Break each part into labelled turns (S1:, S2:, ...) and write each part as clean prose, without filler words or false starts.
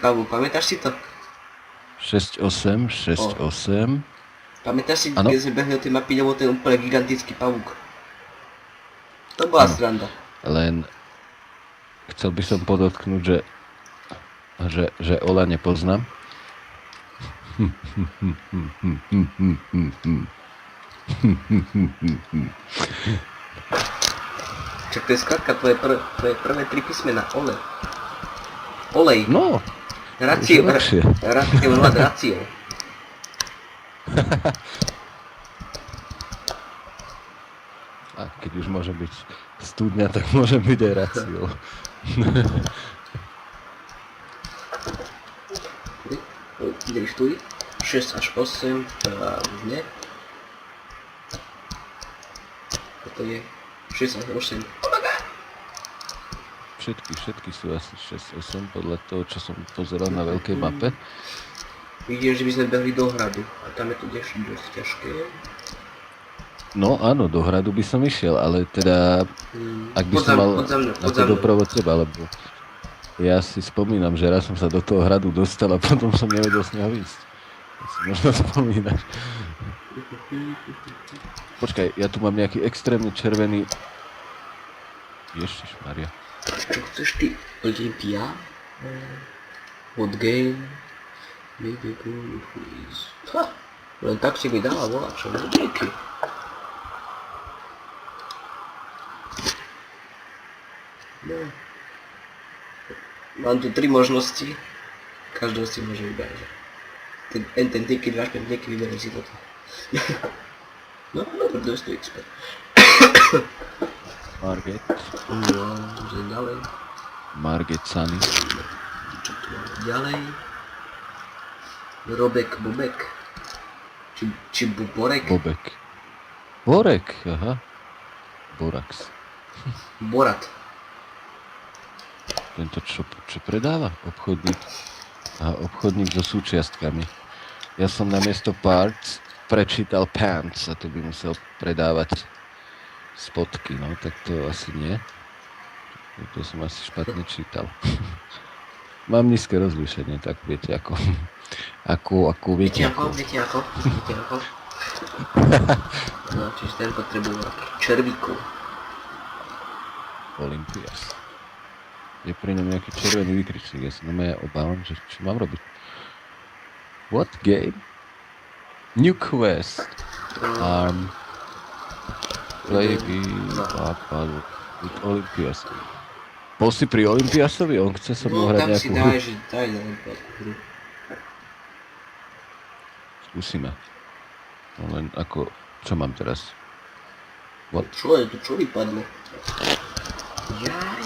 S1: pavúk, pamätáš si to?
S2: 6-8, 6-8.
S1: Pamätáš si,
S2: Áno.
S1: keď sme behli o tej mapy, nebol ten úplne gigantický pavúk. To bola sranda.
S2: Len chcel by som podotknúť, že Ola nepoznám.
S1: Čak to je skladka, tvoje prvé 3 písmena. Olej.
S2: No,
S1: Racio.
S2: už je lepšie.
S1: Racio.
S2: A keď už môže byť studňa, tak môže byť aj Racio.
S1: Ideš tu? 6 až 8, pravne. Toto je 6 až 8.
S2: Všetky sú asi 6-8 podľa toho, čo som pozeral na veľkej mape.
S1: Vidím, že by sme behli do hradu. A tam je to dosť ťažké.
S2: No áno, do hradu by som išiel, ale teda, ak by som mal na to doprovod teba, lebo ja si spomínam, že raz som sa do toho hradu dostal a potom som nevedel z neho výjsť. To si možno spomínaš. Počkaj, ja tu mám nejaký extrémne červený... Ježišmaria.
S1: Čo chceš ty? Olympia? What game? Maybe good please. Ha! Len tak si mi dala voľačo, no díky. No. Mám tu 3 možnosti. Každého si môže vybrať. Ten ticket, váš ten ticket, vyberiem si toto. No, dobre, 200 XP.
S2: Marget.
S1: No, že ďalej.
S2: Marget Sunny.
S1: Čo tu máme ďalej? Robek, Bobek. Či Borek?
S2: Bobek. Borek, aha. Borax.
S1: Borat.
S2: Tento čo predáva? Obchodník. Aha, obchodník so súčiastkami. Ja som namiesto parts prečítal pants a to by musel predávať spotky, no tak to asi nie. To som asi špatne čítal. Mám nízke rozlíšenie, tak viete ako. Viete ako.
S1: No, čiže ten potrebuje červíkov.
S2: Olympias. Je pri ňom nejaký červený výkričník, ja sa na mňa obávam, že čo mám robiť. What game? New quest. Play with Olympias. Bol si pri Olympiasovi? On chce so mnou hrať nejakú hru.
S1: No tam si daj na Olympiasku hru.
S2: Skúsime. No len ako, čo mám teraz? What?
S1: Čo je tu, čo vypadlo? Jaj.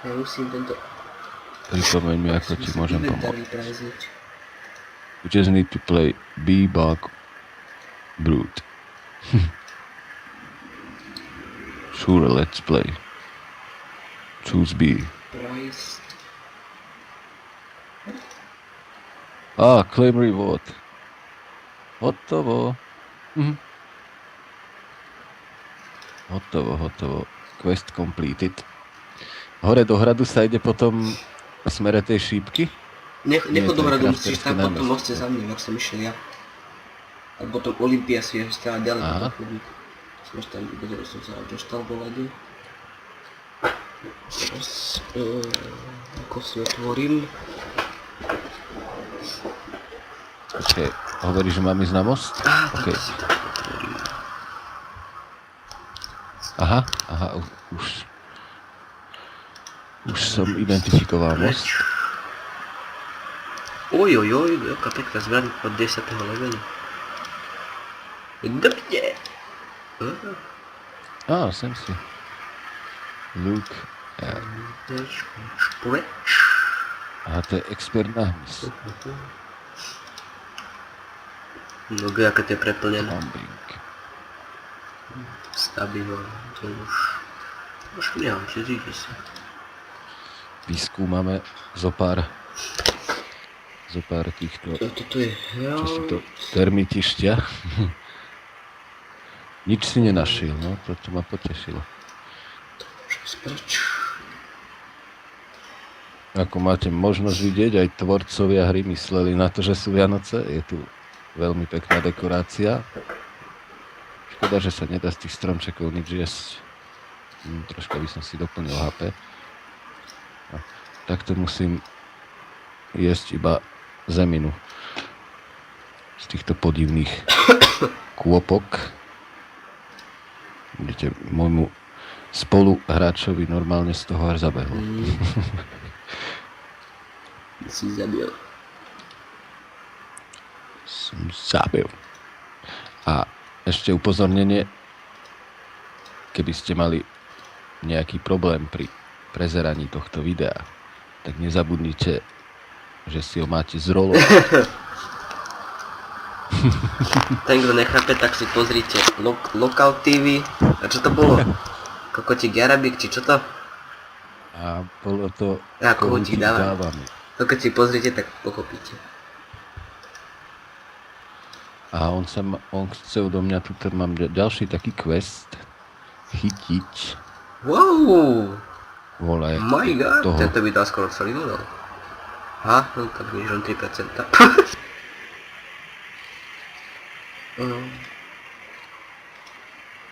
S1: Ja musím tento...
S2: Pripomeň mi, ako ti môžem pomôcť.
S1: vyprázdniť.
S2: You just need to play B-Bug Brute. Sure, let's play. Choose B.
S1: Price.
S2: Claim reward. Hotovo. Hotovo. Quest completed. Hore do hradu sa ide potom v smere tej šípky?
S1: Nechod do hradu, musíš tam potom ovce za mňa, ak som išiel ja. A potom Olympias je stále ďalej potom chodík. Som tam videl, že som sa dostal do ladu. Teraz, ako si otvorím.
S2: Počkej, hovoríš, že mám ísť na most?
S1: Okay. Si to otvorím.
S2: Aha, už som identifikoval most.
S1: Ojojoj, jaká pekná zbraň od 10. levelu. Dobrne.
S2: Sem si. Look at... Aha, to je expert na hmyz.
S1: No, aké to je preplnené.
S2: Bombing.
S1: Stabivo, to už nemám, či zíde sa.
S2: Vyskúmame zopár týchto...
S1: Toto je...
S2: Čo sú to? Termitišťa. Nič si nenašiel, no, to ma potešilo. Ako máte možnosť vidieť, aj tvorcovia hry mysleli na to, že sú Vianoce. Je tu veľmi pekná dekorácia. Škoda, že sa nedá z tých stromčekov nič jesť. Troška by som si doplnil HP. A takto musím jesť iba zeminu. Z týchto podivných kôpok. Vidíte, môjmu spoluhráčovi normálne z toho až zabehol.
S1: Si zabil.
S2: Som zabil. A ešte upozornenie, keby ste mali nejaký problém pri prezeraní tohto videa, tak nezabudnite, že si ho máte zrolovať.
S1: Ten, kto nechápe, tak si pozrite Local TV. A čo to bolo? Kokotík Jarabík, či čo to?
S2: A bolo to
S1: Ja, Kohotík dávam.
S2: dávami.
S1: To keď si pozrite, tak pochopíte.
S2: A on chce odo mňa, tu mám ďalší taký quest, chytiť
S1: Wow!
S2: vole
S1: My god,
S2: toho.
S1: tento by dal skoro celý level. Ha, no tak vidíš, on 3%.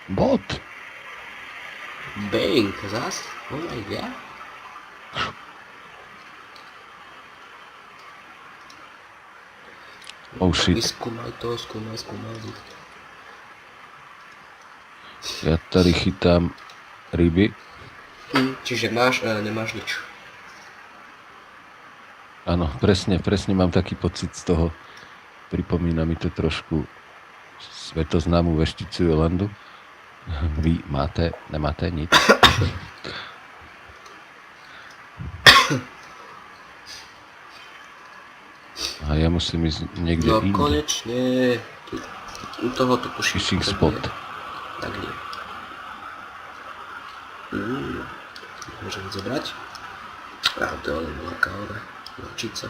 S2: Bot.
S1: Bang, zas? Oh my god.
S2: Oh shit.
S1: Vyskúmaj to, skúmaj.
S2: Ja tady chytám ryby.
S1: Čiže máš, nemáš nič.
S2: Áno, presne mám taký pocit z toho. Pripomína mi to trošku svetoznámu vešticu Jolandu. Vy nemáte nič. A ja musím ísť niekde
S1: No
S2: inde.
S1: konečne. U tohoto tuším.
S2: Fishing spot.
S1: Tak nie. Môžem zobrať. A to je len veľká voda. Vlčica.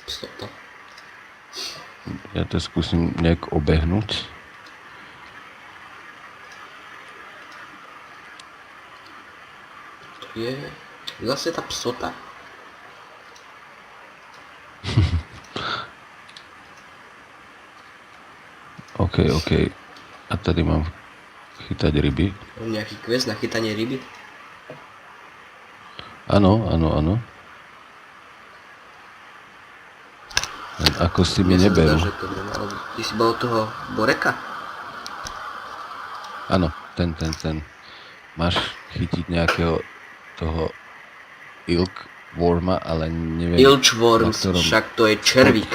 S1: Stop.
S2: Ja to skúsim nejak obehnúť.
S1: To je zase tá psota.
S2: OK. A tady mám chytať ryby.
S1: Mám nejaký quest na chytanie ryby.
S2: Áno. Len ako si mi
S1: Mne sa
S2: neberú.
S1: zdá, že to by malo byť. Ty si bol od toho Boreka?
S2: Áno, ten. Máš chytiť nejakého toho Ilkworma, ale neviem,
S1: Ilchworms,
S2: na ktorom
S1: však to je červík.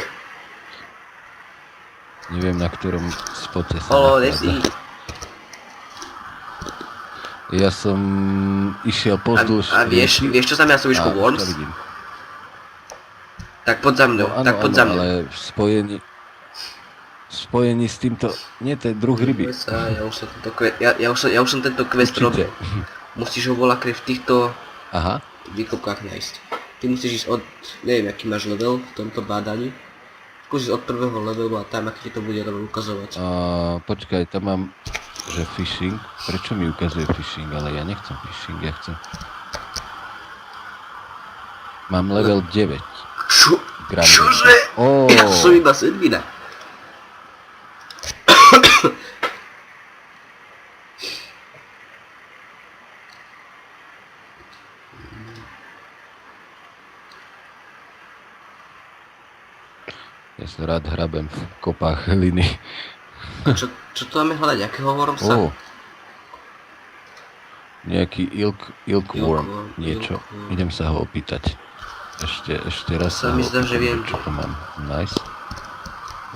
S2: Neviem, na ktorom spote sa
S1: Holo,
S2: nachádza.
S1: Desi.
S2: Ja som išiel pozdĺž
S1: A vieš čo znamená slovíčko
S2: a
S1: worms?
S2: čo vidím.
S1: Tak poď za mnou,
S2: No,
S1: tak poď za mnou.
S2: ale v spojení s týmto, nie, to je druh ryby.
S1: Ja už som tento quest robil.
S2: Určite.
S1: Musíš ho voľakre v týchto
S2: Aha,
S1: výkopkách nájsť. Ty musíš ísť od, neviem aký máš level v tomto bádaní. Skúsiš od prvého levelu a tam aký ti to bude level ukazovať.
S2: počkaj, tam mám, že fishing. Prečo mi ukazuje fishing? Ale ja nechcem fishing, ja chcem... Mám level 9.
S1: Čože? Ja som iba sedmina.
S2: Ja sa rád hrabem v kopách hliny.
S1: A čo to máme hľadať? Akého wormsa?
S2: Nejaký ilkworm, niečo.
S1: Ilkworm.
S2: Idem sa ho opýtať. Ešte raz
S1: Sa mi zdá, že viem.
S2: čo to mám. Nice.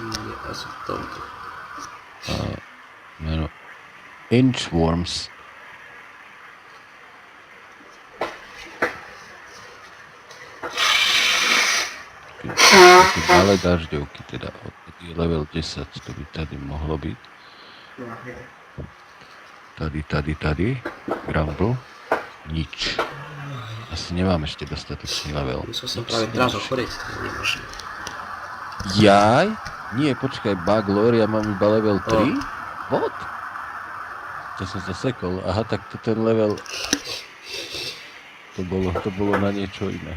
S1: Nie, asi v tomto.
S2: Meno. Inchworms. Také malé dažďovky, teda level 10, to by tady mohlo byť. Tady, Grumble, nič. Asi nemám ešte dostatočný level.
S1: Musel som práve teraz ochoriť, to je nemožné.
S2: Jaj? Nie, počkaj, Baglor, ja mám iba level 3? What? To som zasekol. Aha, tak to ten level... To bolo na niečo iné.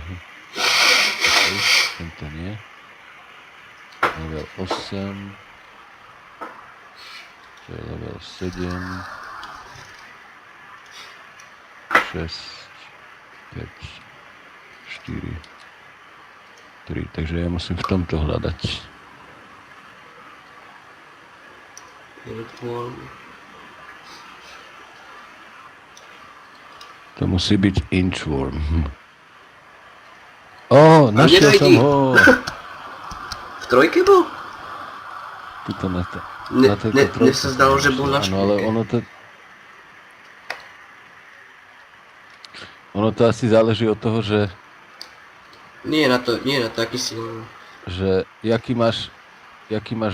S2: Okay, tento nie. Level 8. To je level 7. 6. 5. 4. 3. Takže ja musím v tomto hľadať. To musí byť inchworm. Ó, našiel som ho!
S1: V trojke bol?
S2: Tuto na
S1: Mne
S2: tejto trojke
S1: sa zdalo, že bol na
S2: áno, ale
S1: štvorke.
S2: ono to asi záleží od toho, že
S1: Nie na to, aký si...
S2: jaký máš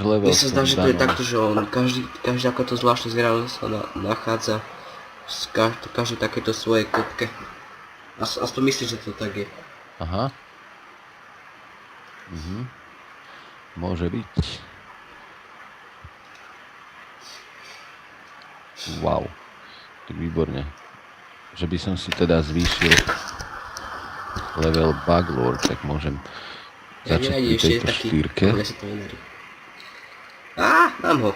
S2: level.
S1: Mne sa zdá, že to je takto, že on každý ako to zvláštne zviera sa nachádza v každej takéto svojej kopke. Aspoň myslím, že to tak je.
S2: Aha. Môže byť. Wow. Tak výborne. Že by som si teda zvýšil level Buglord, tak môžem začať pri tejto štýrke.
S1: Mám ho.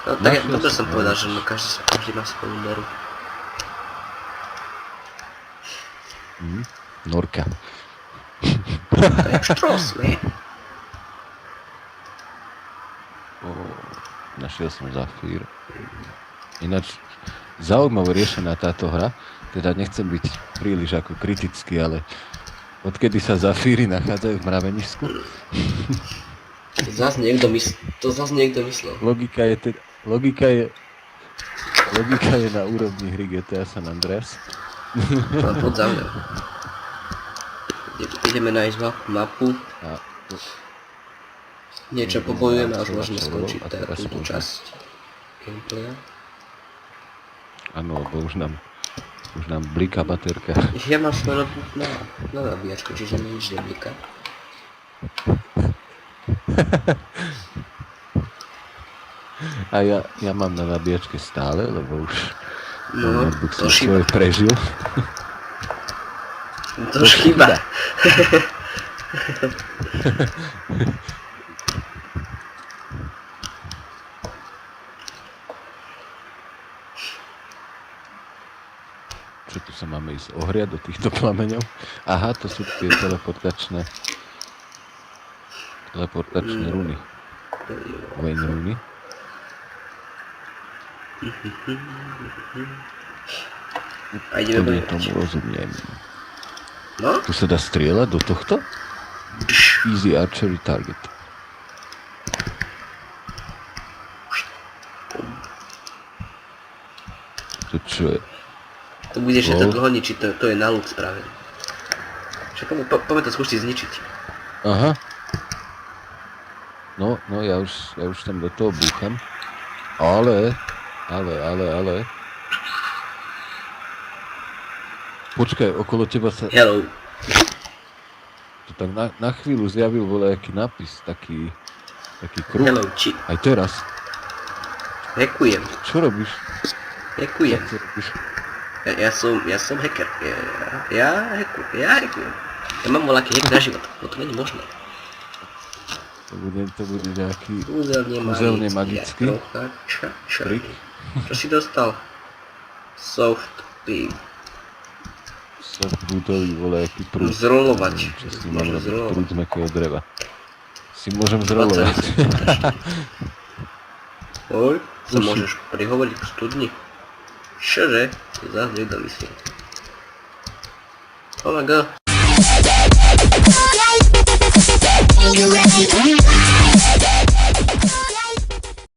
S1: No tak dobre som povedal, že každý má svoju meru.
S2: Norka.
S1: To je štros, ne?
S2: Našiel som Zafír. Ináč zaujímavé riešená táto hra. Teda nechcem byť príliš ako kritický, ale odkedy sa Zafíry nachádzajú v mravenisku?
S1: To zás niekto myslel.
S2: Logika je na úrovni hry GTA San Andreas.
S1: No, poď za mňa. Ideme nájsť mapu. Niečo pobojujeme a už môžeme skončiť túto časť gameplaya.
S2: Áno, lebo už nám bliká baterka.
S1: Ja mám svoj notebook na nabíjačku, čiže mi nič nebliká.
S2: A ja mám na nabíjačke stále, lebo už notebook som
S1: to
S2: svoje prežil.
S1: To už chýba.
S2: Čo tu sa máme ísť ohriať do týchto plameňov? Aha, to sú tie teleportačné runy. Wayne runy.
S1: A ideme bojovať.
S2: Tomu rozumiem.
S1: No?
S2: Tu sa dá strieľať do tohto? Easy archery target. To čo je?
S1: To budeš to dlho ničiť, to je na ľud spravené. Však poďme to skúsiť zničiť.
S2: Aha. No, ja už tam do toho búcham. Ale. Počkaj, okolo teba sa...
S1: Hello.
S2: To tak na chvíľu zjavil voľajaký nápis, taký kruh.
S1: Hello, chi.
S2: Aj teraz.
S1: Hackujem.
S2: Čo robíš?
S1: Hackujem.
S2: Čo robíš?
S1: Ja som hacker. Ja hackujem. Ja mám voľaký hack na život. No to nie je možné.
S2: To bude nejaký
S1: Kúzelne
S2: magický
S1: trik. Čo si dostal? Soft pig.
S2: Softbootový voľajaký prúd.
S1: Zrolovať.
S2: Čo si mám robiť? Prúd z mäkkého dreva. Si môžem zrolovať.
S1: Oj, sa môžeš prihovoriť k studni. Čože? Zás niekto myslí. Oh my god.
S3: You ready?